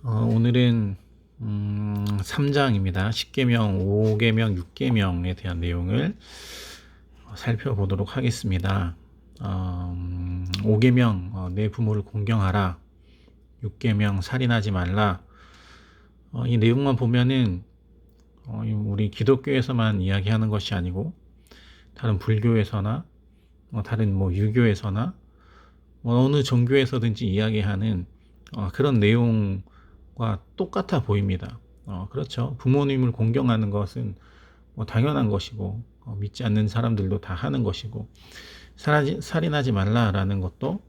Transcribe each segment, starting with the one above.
오늘은 3장입니다. 10계명, 5계명, 6계명에 대한 내용을 살펴보도록 하겠습니다. 5계명, 내 부모를 공경하라. 6계명, 살인하지 말라. 이 내용만 보면은 우리 기독교에서만 이야기하는 것이 아니고 다른 불교에서나 다른 유교에서나 어느 종교에서든지 이야기하는 그런 내용과 똑같아 보입니다. 그렇죠. 부모님을 공경하는 것은 당연한 것이고 믿지 않는 사람들도 다 하는 것이고 살인하지 말라라는 것도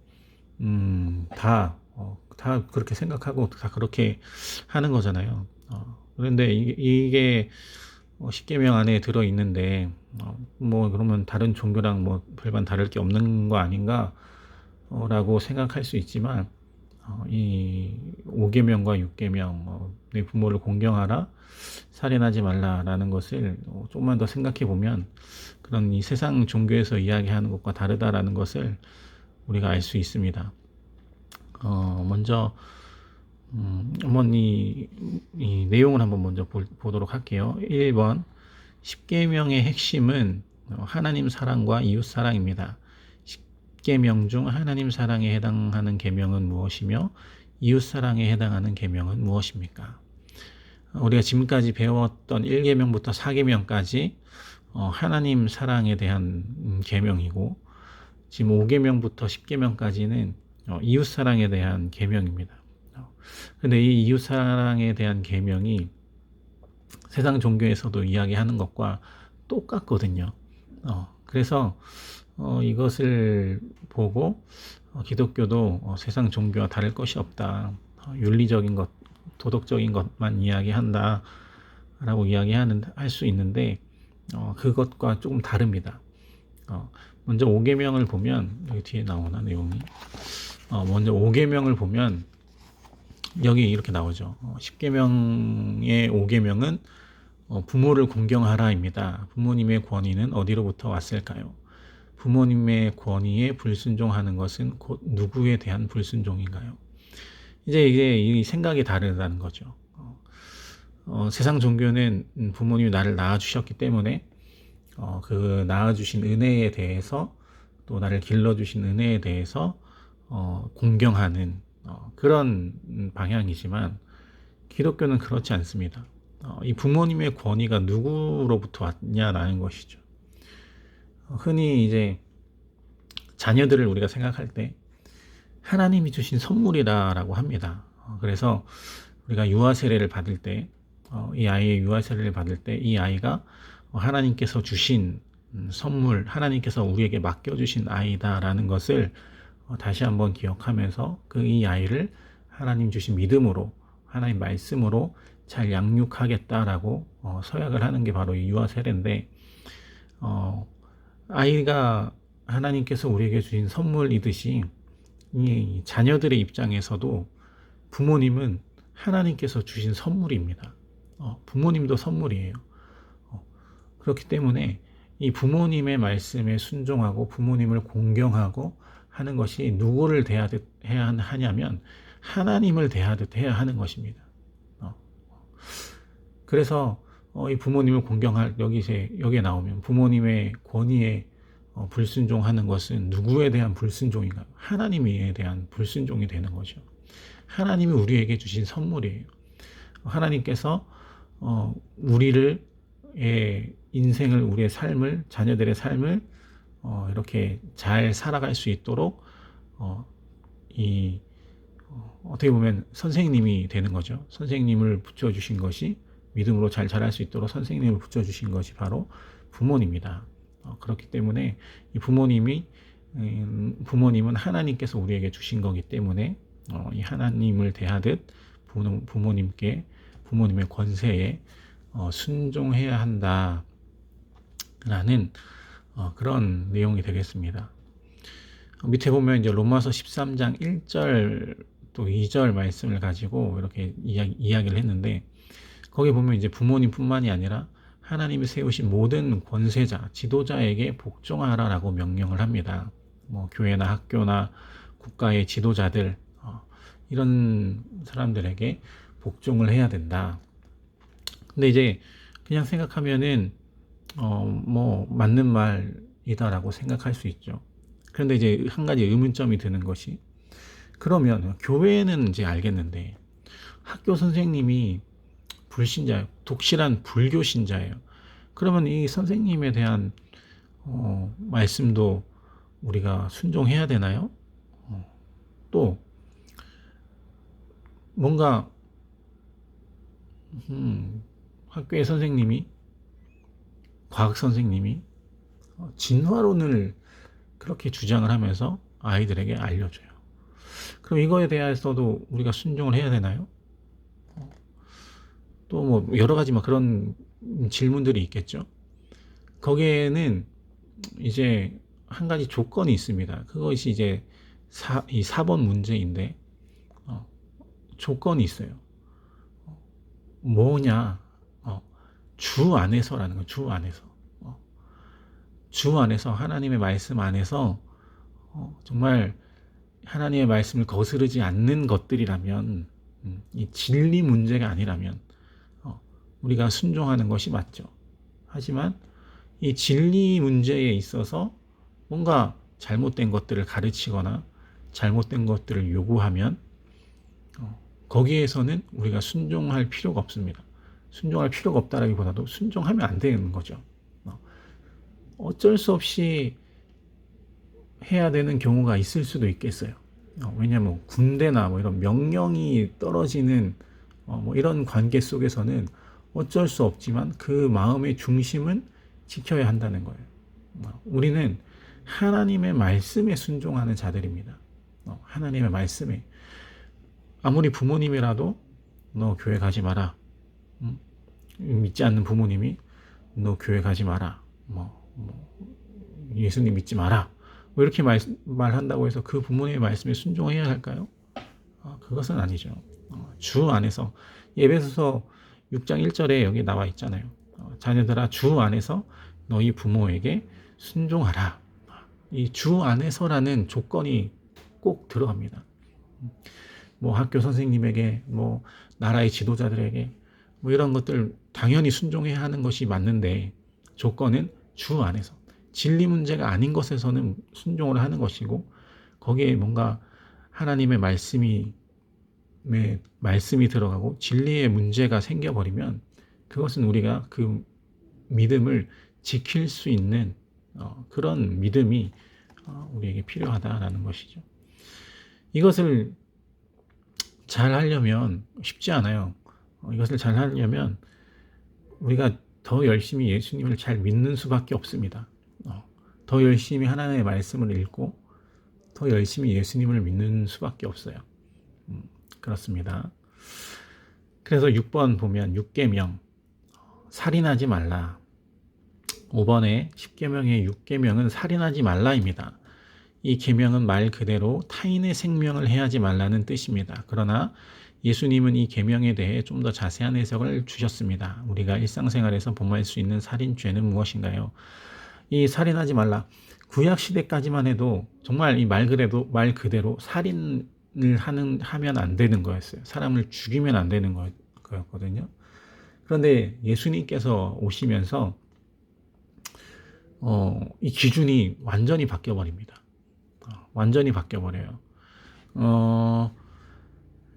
다 그렇게 생각하고 다 그렇게 하는 거잖아요. 그런데 이게 10계명 안에 들어 있는데 그러면 다른 종교랑 별반 다를 게 없는 거 아닌가 라고 생각할 수 있지만 이 5계명과 6계명 내 부모를 공경하라, 살인하지 말라라는 것을 조금만 더 생각해 보면 그런 이 세상 종교에서 이야기하는 것과 다르다라는 것을 우리가 알 수 있습니다. 먼저 한번 이 내용을 한번 먼저 보도록 할게요. 1번 10계명의 핵심은 하나님 사랑과 이웃 사랑입니다. 10계명 중 하나님 사랑에 해당하는 계명은 무엇이며 이웃 사랑에 해당하는 계명은 무엇입니까? 우리가 지금까지 배웠던 1계명부터 4계명까지 하나님 사랑에 대한 계명이고 지금 5계명부터 10계명까지는 이웃 사랑에 대한 계명입니다. 근데 이 이웃 사랑에 대한 계명이 세상 종교에서도 이야기하는 것과 똑같거든요. 그래서 이것을 보고 기독교도 세상 종교와 다를 것이 없다. 윤리적인 것, 도덕적인 것만 이야기한다 라고 할 수 있는데 그것과 조금 다릅니다. 먼저 5계명을 보면 여기 뒤에 나오나 내용이 먼저 5계명을 보면 여기 이렇게 나오죠. 10계명의 5계명은 부모를 공경하라입니다. 부모님의 권위는 어디로부터 왔을까요? 부모님의 권위에 불순종하는 것은 곧 누구에 대한 불순종인가요? 이제 이게 이 생각이 다르다는 거죠. 세상 종교는 부모님이 나를 낳아주셨기 때문에 그 낳아주신 은혜에 대해서 또 나를 길러주신 은혜에 대해서 공경하는 그런 방향이지만 기독교는 그렇지 않습니다. 이 부모님의 권위가 누구로부터 왔냐라는 것이죠. 흔히 이제 자녀들을 우리가 생각할 때 하나님이 주신 선물이라고 합니다. 그래서 우리가 유아 세례를 받을 때, 이 아이의 유아 세례를 받을 때 이 아이가 하나님께서 주신 선물, 하나님께서 우리에게 맡겨주신 아이다라는 것을 다시 한번 기억하면서 이 아이를 하나님 주신 믿음으로, 하나님 말씀으로 잘 양육하겠다라고 서약을 하는 게 바로 이 유아 세례인데, 아이가 하나님께서 우리에게 주신 선물이듯이 이 자녀들의 입장에서도 부모님은 하나님께서 주신 선물입니다. 부모님도 선물이에요. 그렇기 때문에 이 부모님의 말씀에 순종하고 부모님을 공경하고 하는 것이 누구를 대하듯 해야 하냐면 하나님을 대하듯 해야 하는 것입니다. 그래서 이 부모님을 여기에 나오면 부모님의 권위에 불순종하는 것은 누구에 대한 불순종인가요? 하나님에 대한 불순종이 되는 거죠. 하나님이 우리에게 주신 선물이에요. 하나님께서 우리의 인생을, 우리의 삶을, 자녀들의 삶을 이렇게 잘 살아갈 수 있도록 어떻게 보면 선생님이 되는 거죠. 선생님을 붙여주신 것이, 믿음으로 잘 자랄 수 있도록 선생님을 붙여주신 것이 바로 부모님이다. 그렇기 때문에 이 부모님은 하나님께서 우리에게 주신 거기 때문에 이 하나님을 대하듯 부모님의 권세에 순종해야 한다라는 그런 내용이 되겠습니다. 밑에 보면 이제 로마서 13장 1절 또 2절 말씀을 가지고 이렇게 이야기를 했는데, 거기 보면 이제 부모님뿐만이 아니라 하나님이 세우신 모든 권세자, 지도자에게 복종하라라고 명령을 합니다. 교회나 학교나 국가의 지도자들, 이런 사람들에게 복종을 해야 된다. 근데 이제 그냥 생각하면은 뭐 맞는 말이다라고 생각할 수 있죠. 그런데 이제 한 가지 의문점이 드는 것이, 그러면 교회는 이제 알겠는데 학교 선생님이 불신자예요. 독실한 불교 신자예요. 그러면 이 선생님에 대한 말씀도 우리가 순종해야 되나요? 또 뭔가 학교의 선생님이, 과학 선생님이 진화론을 그렇게 주장을 하면서 아이들에게 알려줘요. 그럼 이거에 대해서도 우리가 순종을 해야 되나요? 또 뭐 여러 가지 막 그런 질문들이 있겠죠. 거기에는 이제 한 가지 조건이 있습니다. 그것이 이제 이 4번 문제인데, 조건이 있어요. 뭐냐? 주 안에서라는 거. 주 안에서. 주 안에서, 하나님의 말씀 안에서 정말 하나님의 말씀을 거스르지 않는 것들이라면, 이 진리 문제가 아니라면 우리가 순종하는 것이 맞죠. 하지만 이 진리 문제에 있어서 뭔가 잘못된 것들을 가르치거나 잘못된 것들을 요구하면 거기에서는 우리가 순종할 필요가 없습니다. 순종할 필요가 없다라기보다도 순종하면 안 되는 거죠. 어쩔 수 없이 해야 되는 경우가 있을 수도 있겠어요. 왜냐하면 군대나 뭐 이런 명령이 떨어지는 뭐 이런 관계 속에서는 어쩔 수 없지만 그 마음의 중심은 지켜야 한다는 거예요. 우리는 하나님의 말씀에 순종하는 자들입니다. 하나님의 말씀에. 아무리 부모님이라도 너 교회 가지 마라. 믿지 않는 부모님이 너 교회 가지 마라. 예수님 믿지 마라. 뭐 이렇게 말한다고 해서 그 부모님의 말씀에 순종해야 할까요? 그것은 아니죠. 주 안에서, 에베소서 6장 1절에 여기 나와 있잖아요. 자녀들아, 주 안에서 너희 부모에게 순종하라. 이 주 안에서라는 조건이 꼭 들어갑니다. 뭐 학교 선생님에게, 뭐 나라의 지도자들에게, 뭐 이런 것들 당연히 순종해야 하는 것이 맞는데, 조건은 주 안에서, 진리 문제가 아닌 것에서는 순종을 하는 것이고, 거기에 뭔가 하나님의 말씀이 들어가고 진리의 문제가 생겨버리면 그것은 우리가 그 믿음을 지킬 수 있는 그런 믿음이 우리에게 필요하다라는 것이죠. 이것을 잘 하려면 쉽지 않아요. 이것을 잘 하려면 우리가 더 열심히 예수님을 잘 믿는 수밖에 없습니다. 더 열심히 하나님의 말씀을 읽고 더 열심히 예수님을 믿는 수밖에 없어요. 그렇습니다. 그래서 6번 보면 6계명, 살인하지 말라. 5번에 10계명의 6계명은 살인하지 말라입니다. 이 계명은 말 그대로 타인의 생명을 해하지 말라는 뜻입니다. 그러나 예수님은 이 계명에 대해 좀 더 자세한 해석을 주셨습니다. 우리가 일상생활에서 범할 수 있는 살인죄는 무엇인가요? 이 살인하지 말라. 구약 시대까지만 해도 정말 이 말 그대로 살인을 하면 안 되는 거였어요. 사람을 죽이면 안 되는 거였거든요. 그런데 예수님께서 오시면서 이 기준이 완전히 바뀌어 버립니다. 완전히 바뀌어 버려요.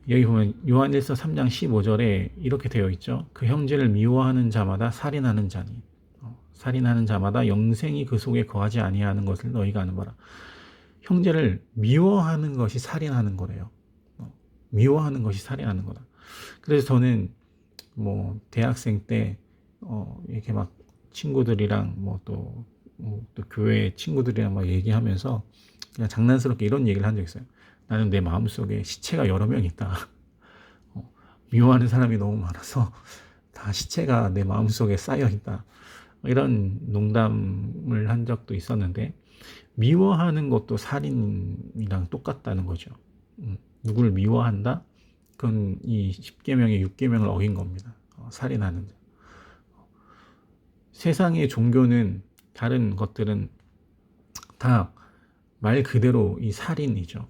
여기 보면 요한일서 3장 15절에 이렇게 되어 있죠. 그 형제를 미워하는 자마다 살인하는 자니, 살인하는 자마다 영생이 그 속에 거하지 아니하는 것을 너희가 아는 바라. 형제를 미워하는 것이 살인하는 거래요. 미워하는 것이 살인하는 거다. 그래서 저는 뭐 대학생 때 이렇게 막 친구들이랑 또 교회 친구들이랑 막 얘기하면서 그냥 장난스럽게 이런 얘기를 한 적 있어요. 나는 내 마음속에 시체가 여러 명 있다. 미워하는 사람이 너무 많아서 다 시체가 내 마음속에 쌓여 있다. 이런 농담을 한 적도 있었는데, 미워하는 것도 살인이랑 똑같다는 거죠. 누구를 미워한다? 그건 이 10계명의 6계명을 어긴 겁니다. 살인하는 자. 세상의 종교는, 다른 것들은 다 말 그대로 이 살인이죠.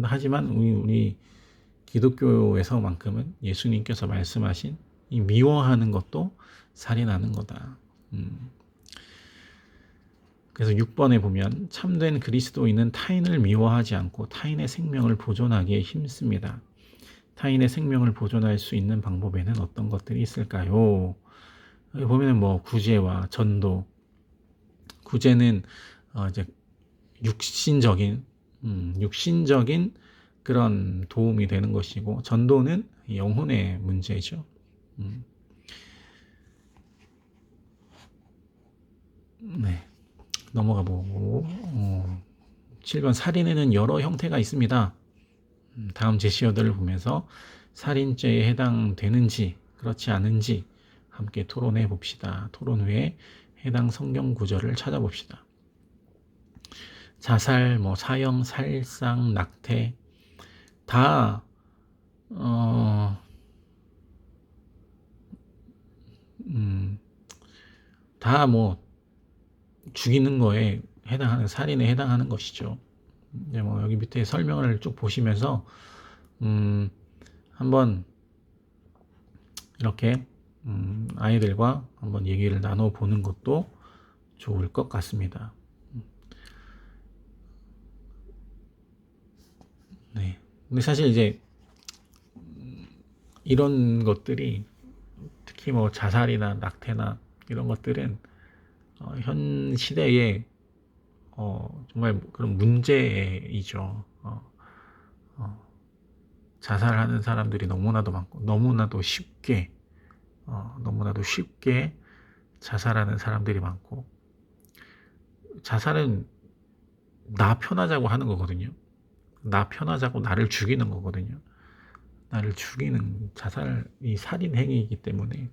하지만 우리 기독교에서만큼은 예수님께서 말씀하신 이 미워하는 것도 살인하는 거다. 그래서 6번에 보면 참된 그리스도인은 타인을 미워하지 않고 타인의 생명을 보존하기에 힘씁니다. 타인의 생명을 보존할 수 있는 방법에는 어떤 것들이 있을까요? 여기 보면은 뭐 구제와 전도. 구제는 이제 육신적인 그런 도움이 되는 것이고, 전도는 영혼의 문제죠. 네, 넘어가 보고 7번 살인에는 여러 형태가 있습니다. 다음 제시어들을 보면서 살인죄에 해당되는지 그렇지 않은지 함께 토론해 봅시다. 토론 후에 해당 성경 구절을 찾아봅시다. 자살, 뭐 사형, 살상, 낙태 다 뭐 죽이는 거에 해당하는, 살인에 해당하는 것이죠. 이제 뭐 여기 밑에 설명을 쭉 보시면서 한번 이렇게 아이들과 한번 얘기를 나눠 보는 것도 좋을 것 같습니다. 네. 근데 사실 이제 이런 것들이, 특히 뭐 자살이나 낙태나 이런 것들은 현 시대에 정말 그런 문제이죠. 자살하는 사람들이 너무나도 많고, 너무나도 쉽게 자살하는 사람들이 많고, 자살은 나 편하자고 하는 거거든요. 나 편하자고 나를 죽이는 거거든요. 나를 죽이는 자살이 살인 행위이기 때문에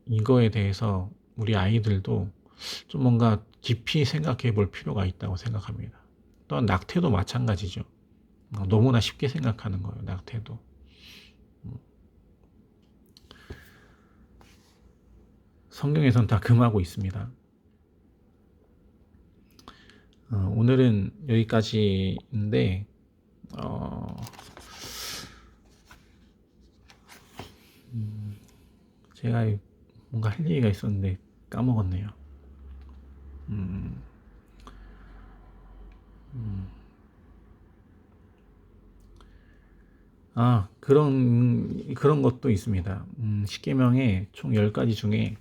이거에 대해서 우리 아이들도 좀 뭔가 깊이 생각해 볼 필요가 있다고 생각합니다. 또한 낙태도 마찬가지죠. 너무나 쉽게 생각하는 거예요, 낙태도. 성경에선 다 금하고 있습니다. 오늘은 여기까지인데 제가 뭔가 할 얘기가 있었는데 까먹었네요. 그런 것도 있습니다. 십계명에 총 10가지 중에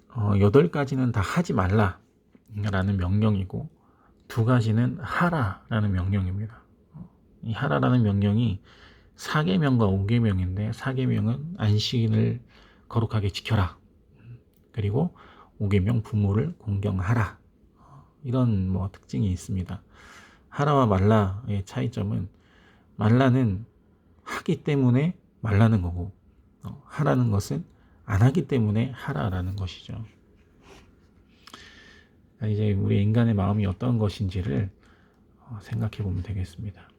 8가지는 다 하지 말라라는 명령이고, 2가지는 하라라는 명령입니다. 이 하라라는 명령이 4계명과 5계명인데, 4계명은 안식일을 거룩하게 지켜라. 그리고 5계명 부모를 공경하라. 이런 뭐 특징이 있습니다. 하라와 말라의 차이점은, 말라는 하기 때문에 말라는 거고, 하라는 것은 안 하기 때문에 하라라는 것이죠. 이제 우리 인간의 마음이 어떤 것인지를 생각해 보면 되겠습니다.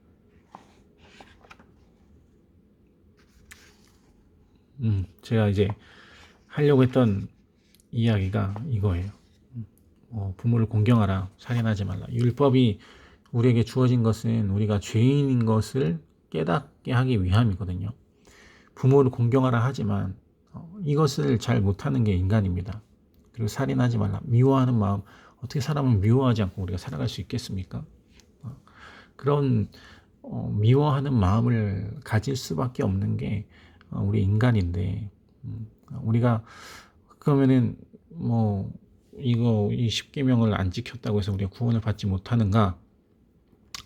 제가 이제 하려고 했던 이야기가 이거예요. 부모를 공경하라, 살인하지 말라. 율법이 우리에게 주어진 것은 우리가 죄인인 것을 깨닫게 하기 위함이거든요. 부모를 공경하라 하지만 이것을 잘 못하는 게 인간입니다. 그리고 살인하지 말라, 미워하는 마음, 어떻게 사람을 미워하지 않고 우리가 살아갈 수 있겠습니까? 그런 미워하는 마음을 가질 수밖에 없는 게 우리 인간인데, 우리가 그러면은 뭐 이 십계명을 안 지켰다고 해서 우리가 구원을 받지 못하는가?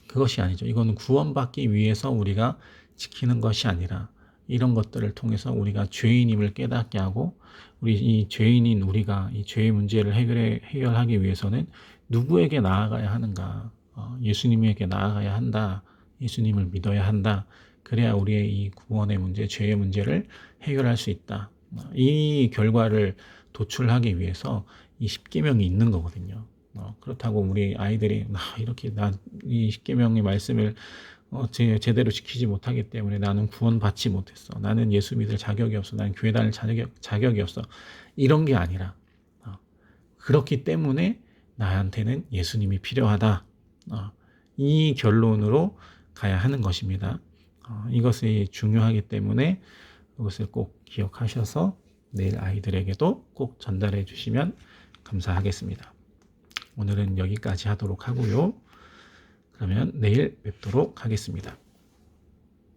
그것이 아니죠. 이거는 구원받기 위해서 우리가 지키는 것이 아니라, 이런 것들을 통해서 우리가 죄인임을 깨닫게 하고, 우리 이 죄인인 우리가 이 죄의 문제를 해결하기 위해서는 누구에게 나아가야 하는가? 예수님에게 나아가야 한다. 예수님을 믿어야 한다. 그래야 우리의 이 구원의 문제, 죄의 문제를 해결할 수 있다. 이 결과를 도출하기 위해서 이 십계명이 있는 거거든요. 그렇다고 우리 아이들이 이렇게 이 십계명의 말씀을 제대로 지키지 못하기 때문에 나는 구원받지 못했어, 나는 예수 믿을 자격이 없어, 나는 교회 다닐 자격이 없어, 이런 게 아니라, 그렇기 때문에 나한테는 예수님이 필요하다. 이 결론으로 가야 하는 것입니다. 이것이 중요하기 때문에 이것을 꼭 기억하셔서 내일 아이들에게도 꼭 전달해 주시면 감사하겠습니다. 오늘은 여기까지 하도록 하고요. 그러면 내일 뵙도록 하겠습니다.